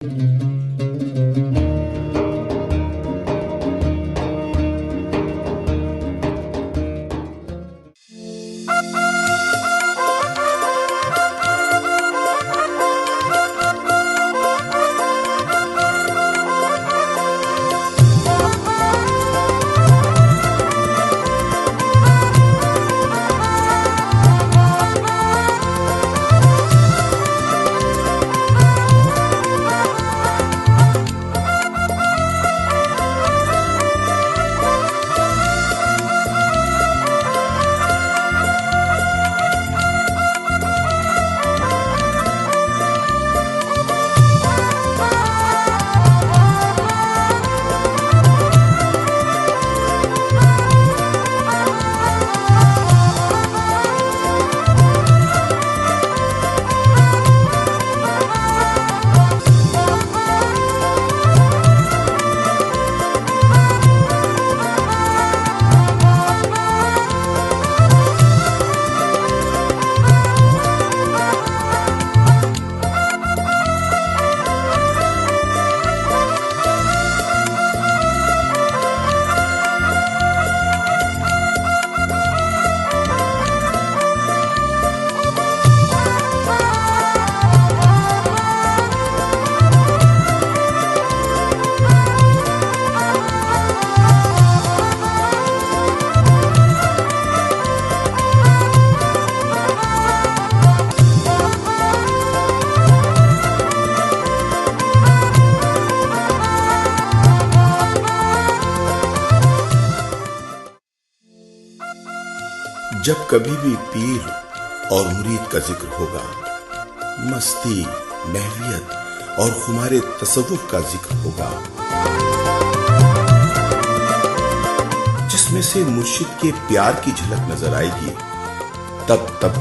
جب کبھی بھی پیر اور مرید کا ذکر ہوگا، مستی، محویت اور خمار تصوف کا ذکر ہوگا، جس میں سے مرشد کے پیار کی جھلک نظر آئے گی، تب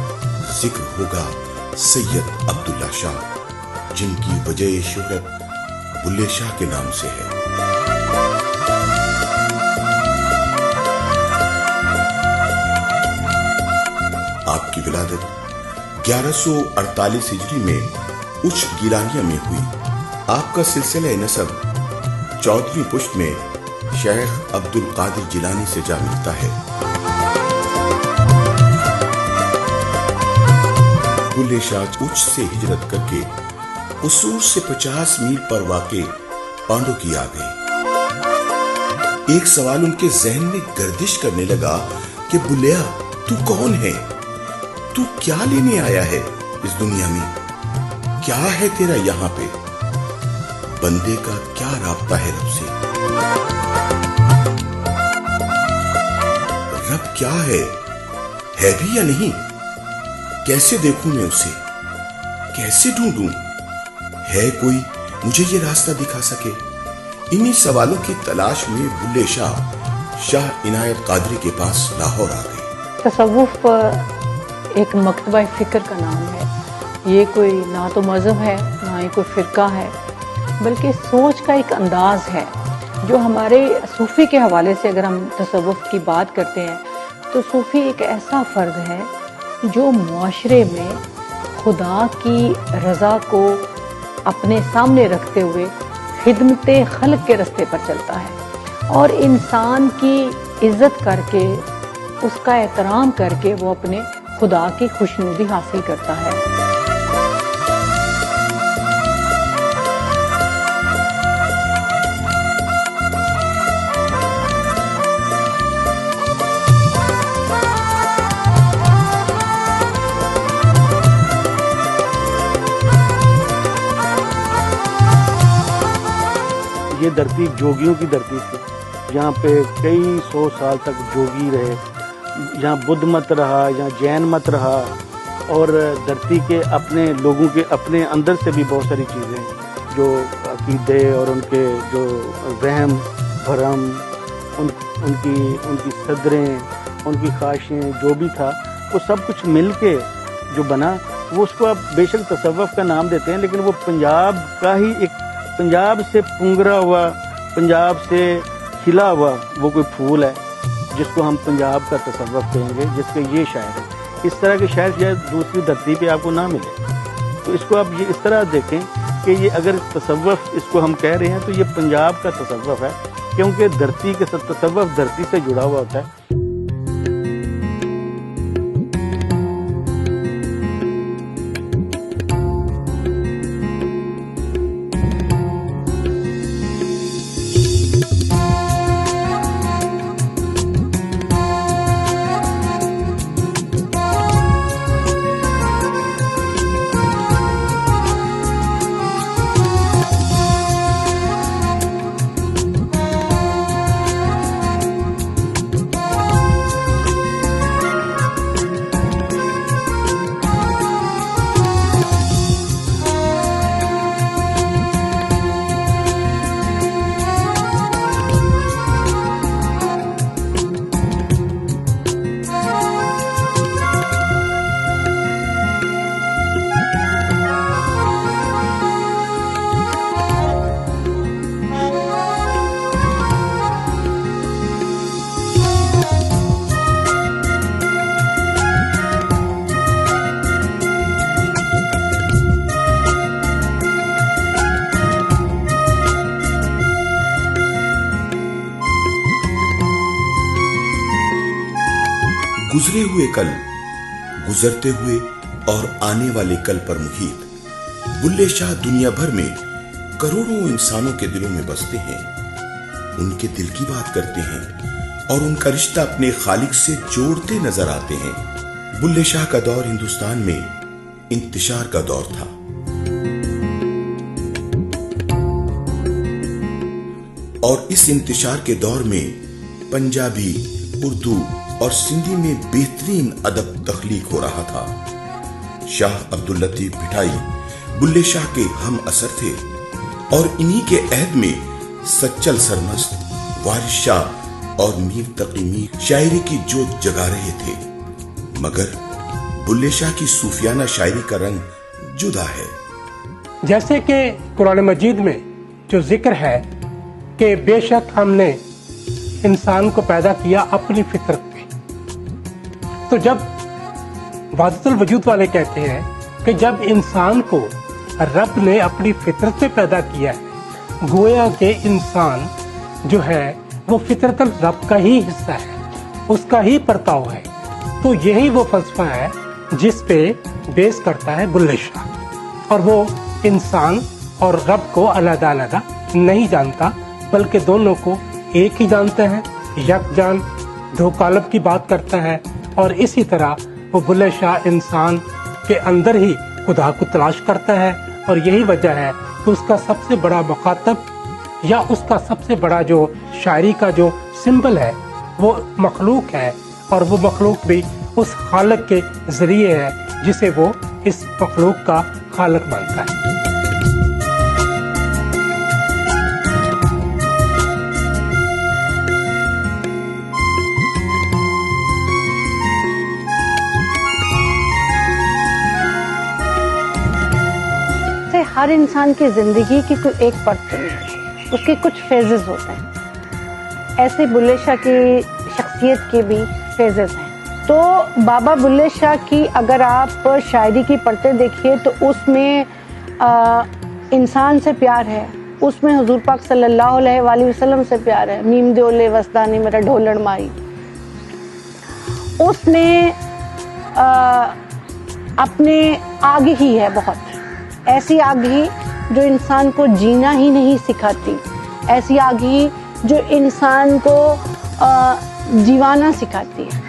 ذکر ہوگا سید عبداللہ شاہ، جن کی وجہ شہرت بلے شاہ کے نام سے ہے۔ آپ کی ولادت 1148 ہجری میں اچ گیلانیہ میں ہوئی۔ آپ کا سلسلہ نسب 14ویں پشت میں شیخ عبد القادر جیلانی سے جا ملتا ہے۔ بلے شاہ اچ سے ہجرت کر کے قصور سے 50 میل پر واقع پانڈو کی آ گئے۔ ایک سوال ان کے ذہن میں گردش کرنے لگا کہ بلیا، تو کون ہے؟ تو کیا لینے آیا ہے اس دنیا میں؟ کیا ہے تیرا یہاں پہ؟ بندے کا کیا رابطہ ہے رب سے؟ رب کیا ہے بھی یا نہیں؟ کیسے دیکھوں میں اسے؟ کیسے ڈھونڈوں؟ ہے کوئی مجھے یہ راستہ دکھا سکے؟ انہی سوالوں کی تلاش میں بلے شاہ عنایت قادری کے پاس لاہور آ گئے۔ تصوف ایک مکتبہ فکر کا نام ہے۔ یہ کوئی نہ تو مذہب ہے، نہ ہی کوئی فرقہ ہے، بلکہ سوچ کا ایک انداز ہے جو ہمارے صوفی کے حوالے سے اگر ہم تصوف کی بات کرتے ہیں تو صوفی ایک ایسا فرد ہے جو معاشرے میں خدا کی رضا کو اپنے سامنے رکھتے ہوئے خدمت خلق کے رستے پر چلتا ہے، اور انسان کی عزت کر کے، اس کا احترام کر کے وہ اپنے خدا کی خوشنودی حاصل کرتا ہے۔ یہ دھرتی جوگیوں کی دھرتی تھی، یہاں پہ کئی 100 سال تک جوگی رہے، یہاں بدھ مت رہا، یہاں جین مت رہا، اور دھرتی کے اپنے لوگوں کے اپنے اندر سے بھی بہت ساری چیزیں جو عقیدے اور ان کے جو وہم بھرم، ان کی صدریں، ان کی خواہشیں، جو بھی تھا وہ سب کچھ مل کے جو بنا، وہ اس کو آپ بے شک تصوف کا نام دیتے ہیں، لیکن وہ پنجاب کا ہی ایک، پنجاب سے پنگرا ہوا، پنجاب سے کھلا ہوا وہ کوئی پھول ہے جس کو ہم پنجاب کا تصوف کہیں گے، جس کے یہ شاعر ہے۔ اس طرح کے شاعر شاید دوسری دھرتی پہ آپ کو نہ ملے، تو اس کو آپ یہ اس طرح دیکھیں کہ یہ اگر تصوف اس کو ہم کہہ رہے ہیں تو یہ پنجاب کا تصوف ہے، کیونکہ دھرتی کے تصوف دھرتی سے جڑا ہوا ہوتا ہے۔ گزرے ہوئے کل، گزرتے ہوئے اور آنے والے کل پر محیط بلے شاہ دنیا بھر میں کروڑوں انسانوں کے دلوں میں بستے ہیں، ان کے دل کی بات کرتے ہیں اور ان کا رشتہ اپنے خالق سے جوڑتے نظر آتے ہیں۔ بلے شاہ کا دور ہندوستان میں انتشار کا دور تھا۔ اور اس انتشار کے دور میں پنجابی، اردو اور سندھی میں بہترین ادب تخلیق ہو رہا تھا۔ شاہ عبداللطیف بھٹائی بلے شاہ کے ہم اثر تھے اور انہی کے عہد میں سچل سرمست، وارث شاہ اور میر تقی میر شاعری کی جوت جگا رہے تھے، مگر بلے شاہ کی صوفیانہ شاعری کا رنگ جدا ہے۔ جیسے کہ قرآن مجید میں جو ذکر ہے کہ بے شک ہم نے انسان کو پیدا کیا اپنی فطرت پہ، تو جب وحدت الوجود والے کہتے ہیں کہ جب انسان کو رب نے اپنی فطرت پہ پیدا کیا ہے، گویا کہ انسان جو ہے وہ فطرت رب کا ہی حصہ ہے، اس کا ہی پرتاؤ ہے۔ تو یہی وہ فلسفہ ہے جس پہ بیس کرتا ہے بلے شاہ، اور وہ انسان اور رب کو علیحدہ علیحدہ نہیں جانتا، بلکہ دونوں کو ایک ہی جانتے ہیں، یک جان دو قالب کی بات کرتا ہے۔ اور اسی طرح وہ بلے شاہ انسان کے اندر ہی خدا کو تلاش کرتا ہے، اور یہی وجہ ہے کہ اس کا سب سے بڑا مخاطب یا اس کا سب سے بڑا جو شاعری کا جو سمبل ہے وہ مخلوق ہے، اور وہ مخلوق بھی اس خالق کے ذریعے ہے جسے وہ اس مخلوق کا خالق مانتا ہے۔ ہر انسان کی زندگی کی کوئی ایک پرت نہیں ہے، اس کے کچھ فیزز ہوتے ہیں، ایسے بلے شاہ کی شخصیت کے بھی فیزز ہیں۔ تو بابا بلے شاہ کی اگر آپ شاعری کی پرتیں دیکھیے تو اس میں انسان سے پیار ہے، اس میں حضور پاک صلی اللہ علیہ وآلہ وسلم سے پیار ہے، میم دیولے وسدانی میرا ڈھولن مائی۔ اس میں اپنے آگہی ہے، بہت ایسی آگہی جو انسان کو جینا ہی نہیں سکھاتی، ایسی آگہی جو انسان کو جیوانا سکھاتی ہے۔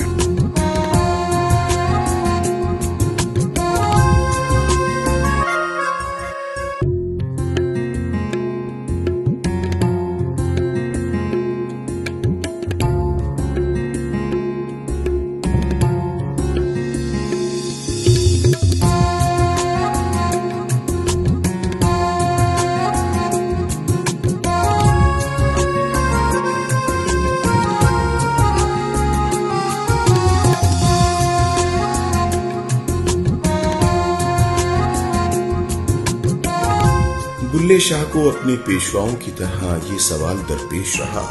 بلے شاہ کو اپنے پیشواؤں کی طرح یہ سوال درپیش رہا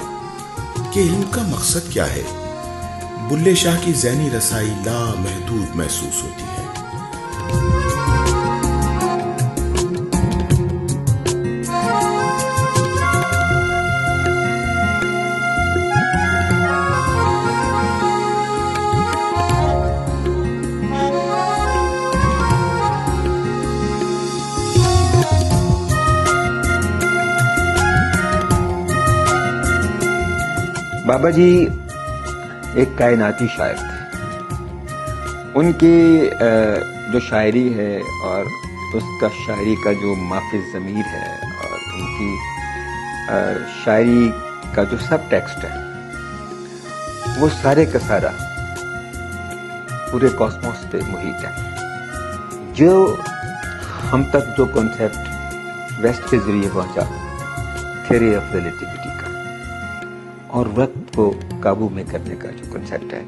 کہ علم کا مقصد کیا ہے۔ بلے شاہ کی ذہنی رسائی لامحدود محسوس ہوتی ہے۔ بابا جی ایک کائناتی شاعر تھے. ان کی جو شاعری ہے اور اس کا شاعری کا جو مافِ ضمیر ہے اور ان کی شاعری کا جو سب ٹیکسٹ ہے وہ سارے کا سارا پورے کاسموس پہ محیط ہے. جو ہم تک جو کنسیپٹ ویسٹ کے ذریعے پہنچا تھیوری آف ریلیٹیوٹی کا اور وقت کو قابو میں کرنے کا جو کنسیپٹ ہے،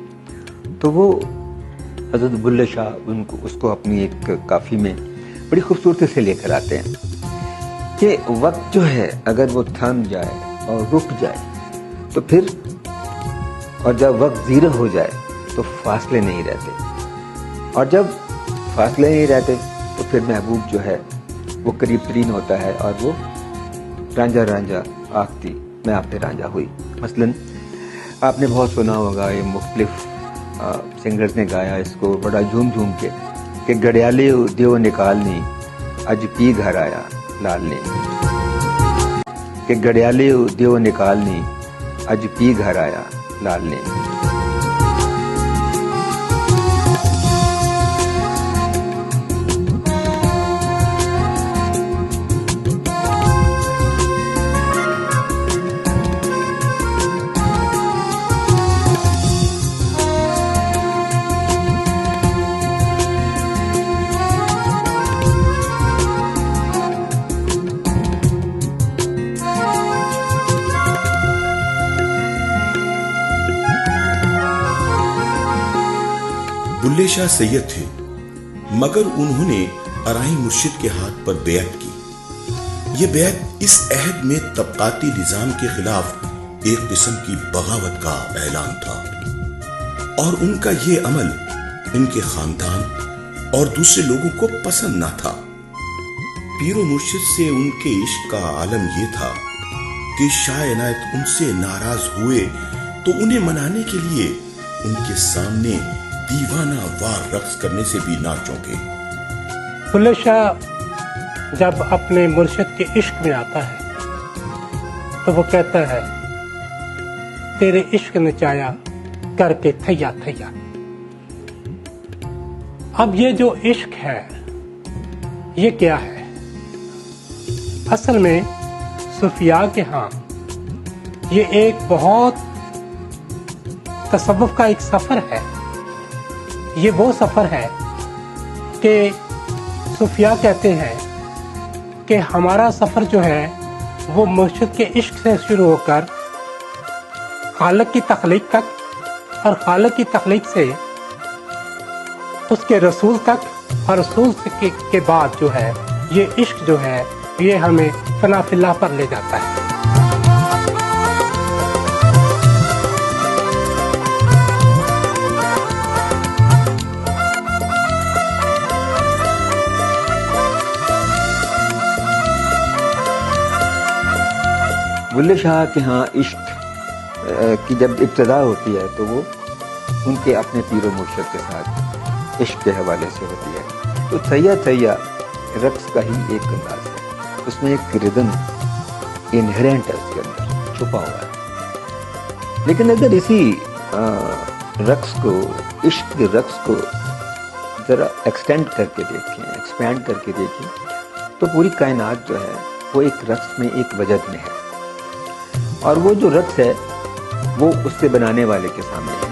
تو وہ حضرت بلے شاہ اس کو اپنی ایک کافی میں بڑی خوبصورتی سے لے کر آتے ہیں کہ وقت جو ہے اگر وہ تھم جائے اور رک جائے تو پھر، اور جب وقت زیرو ہو جائے تو فاصلے نہیں رہتے، اور جب فاصلے نہیں رہتے تو پھر محبوب جو ہے وہ قریب ترین ہوتا ہے اور وہ رانجھا رانجھا آختی میں آپ پہ رانجھا ہوئی. مثلاً آپ نے بہت سنا ہوگا، یہ مختلف سنگرز نے گایا اس کو بڑا جھوم جھوم کے کہ گڑیالے دیو نکالنی اج پی گھر آیا لال نے، کہ گڑیالے دیو نکالنی اج پی گھر آیا لال نے. بلے شاہ سید تھے، مگر انہوں نے ارائی مرشد کے ہاتھ پر بیعت کی. یہ بیعت اس عہد میں طبقاتی نظام کے خلاف ایک قسم کی بغاوت کا اعلان تھا، اور ان کا یہ عمل ان کے خاندان اور دوسرے لوگوں کو پسند نہ تھا. پیر و مرشد سے ان کے عشق کا عالم یہ تھا کہ شاہ عنایت ان سے ناراض ہوئے تو انہیں منانے کے لیے ان کے سامنے دیوانہ وار رقص کرنے سے بھی نہ چونکے. بلے شاہ جب اپنے مرشد کے عشق میں آتا ہے تو وہ کہتا ہے تیرے عشق نے چایا کر کے تھیا تھیا. اب یہ جو عشق ہے یہ کیا ہے؟ اصل میں صوفیاء کے ہاں یہ ایک بہت تصوف کا ایک سفر ہے. یہ وہ سفر ہے کہ صوفیاء کہتے ہیں کہ ہمارا سفر جو ہے وہ مرشد کے عشق سے شروع ہو کر خالق کی تخلیق تک، اور خالق کی تخلیق سے اس کے رسول تک، اور رسول کے بعد جو ہے یہ عشق جو ہے یہ ہمیں فنا فی اللہ پر لے جاتا ہے. بلے شاہ کے ہاں عشق کی جب ابتدا ہوتی ہے تو وہ ان کے اپنے پیر و مرشد کے ساتھ عشق کے حوالے سے ہوتی ہے. تو تھیا تھیا رقص کا ہی ایک انداز ہے، اس میں ایک ردم انہرنٹ ہے، اس کے اندر چھپا ہوا ہے. لیکن اگر اسی رقص کو، عشق کے رقص کو ذرا ایکسٹینڈ کر کے دیکھیں، ایکسپینڈ کر کے دیکھیں تو پوری کائنات جو ہے وہ ایک رقص میں، ایک وجد میں ہے، اور وہ جو رقص ہے وہ اس سے بنانے والے کے سامنے ہے.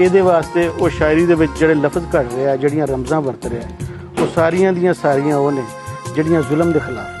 ਇਹਦੇ ਵਾਸਤੇ ਉਹ ਸ਼ਾਇਰੀ ਦੇ ਵਿੱਚ ਜਿਹੜੇ ਲਫ਼ਜ਼ ਘੜ ਰਿਹਾ, ਜਿਹੜੀਆਂ ਰਮਜ਼ਾਂ ਵਰਤ ਰਿਹਾ, ਉਹ ਸਾਰੀਆਂ ਦੀਆਂ ਸਾਰੀਆਂ ਉਹ ਨੇ ਜਿਹੜੀਆਂ ਜ਼ੁਲਮ ਦੇ ਖਿਲਾਫ ਨੇ।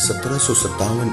1757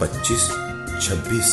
25, 26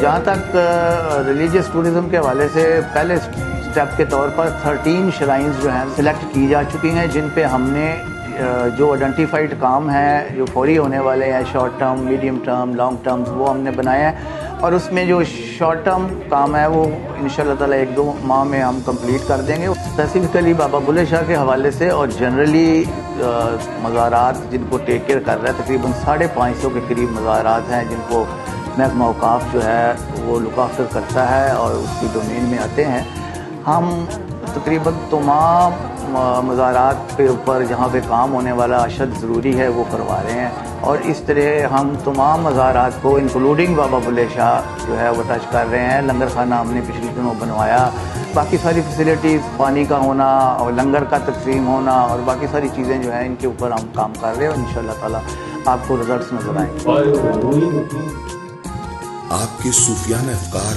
جہاں تک ریلیجیس ٹورزم کے حوالے سے پہلے اسٹیپ کے طور پر 13 شرائنز جو ہیں سلیکٹ کی جا چکی ہیں، جن پہ ہم نے جو آئیڈینٹیفائڈ کام ہیں جو فوری ہونے والے ہیں، short term, medium term, long terms, وہ ہم نے بنایا ہے، اور اس میں جو شارٹ ٹرم کام ہے وہ انشاءاللہ تعالی 1-2 ماہ میں ہم کمپلیٹ کر دیں گے۔ اسپیسیفکلی بابا بلے شاہ کے حوالے سے اور جنرلی مزارات جن کو ٹیک کیئر کر رہا ہے، تقریباً 550 کے قریب مزارات ہیں جن کو محکمہ اوقاف جو ہے وہ لک آفٹر کرتا ہے اور اس کی ڈومین میں آتے ہیں۔ ہم تقریباً تمام مزارات کے اوپر جہاں پہ کام ہونے والا اشد ضروری ہے وہ کروا رہے ہیں، اور اس طرح ہم تمام مزارات کو انکلوڈنگ بابا بلے شاہ جو ہے وہ ٹچ کر رہے ہیں۔ لنگر خانہ ہم نے پچھلے دنوں بنوایا، باقی ساری فیسیلیٹیز، پانی کا ہونا اور لنگر کا تقسیم ہونا اور باقی ساری چیزیں جو ہیں ان کے اوپر ہم کام کر رہے ہیں، اور انشاءاللہ تعالیٰ آپ کو رزلٹس نظر آئیں گے۔ آپ کے صوفیانہ افکار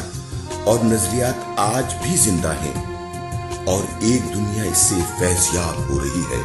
اور نظریات آج بھی زندہ ہیں اور ایک دنیا اس سے فیض یاب ہو رہی ہے۔